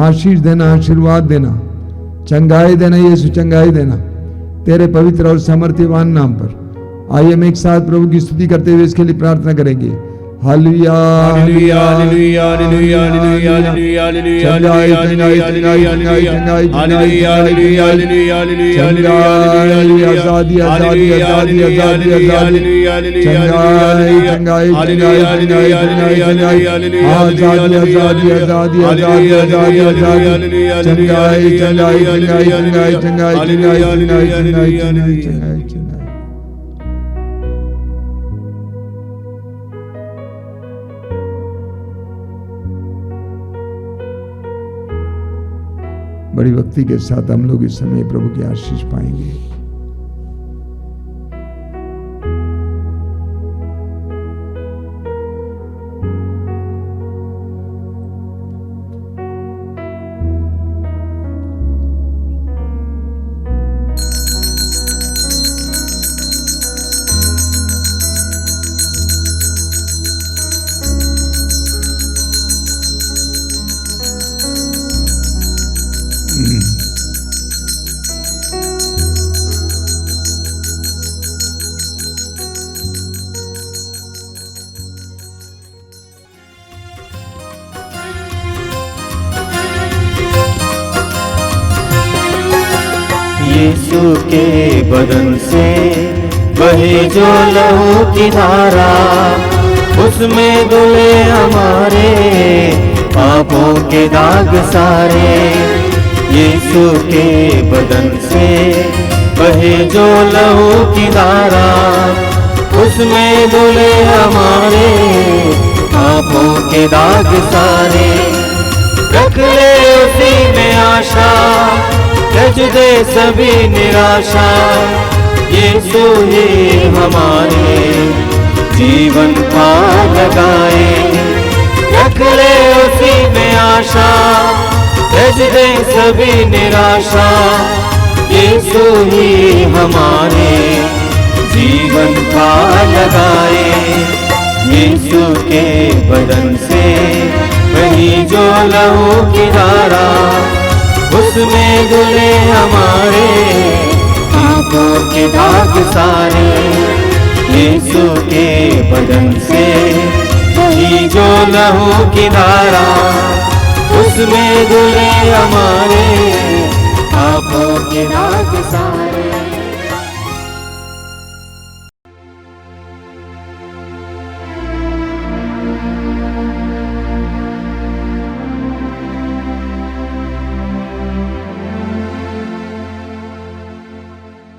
आशीष देना, आशीर्वाद देना, चंगाई देना यीशु, चंगाई देना तेरे पवित्र और सामर्थ्यवान नाम पर। आइए हम एक साथ प्रभु की स्तुति करते हुए इसके लिए प्रार्थना करेंगे। Hallelujah hallelujah hallelujah hallelujah hallelujah hallelujah चंगाई चंगाई चंगाई चंगाई चंगाई हालेलुया हालेलुया हालेलुया हालेलुया आजादी आजादी आजादी आजादी आजादी चंगाई चंगाई चंगाई चंगाई चंगाई चंगाई आजादी आजादी आजादी आजादी आजादी आजादी चंगाई चंगाई चंगाई चंगाई चंगाई चंगाई चंगाई चंगाई चंगाई चंगाई चंगाई बड़ी भक्ति के साथ हम लोग इस समय प्रभु की आशीष पाएंगे। यीशु के बदन से बहे जो लहू की धारा, उसमें धुले हमारे पापों के दाग सारे। यीशु के बदन से बहे जो लहू की धारा, उसमें धुले हमारे पापों के दाग सारे। रख ले उसी में आशा, रज दे सभी निराशा। यीशु ही हमारे जीवन पार लगाए। रख ले उसी में आशा, रज दे सभी निराशा। यीशु ही हमारे जीवन पार लगाए। यीशु के बदन से वही जो लहू की धारा, उसमें धुले हमारे पापों के दाग सारे। यीशु के बदन से वही जो लहू की धारा, उसमें धुले हमारे पापों के दाग सारे।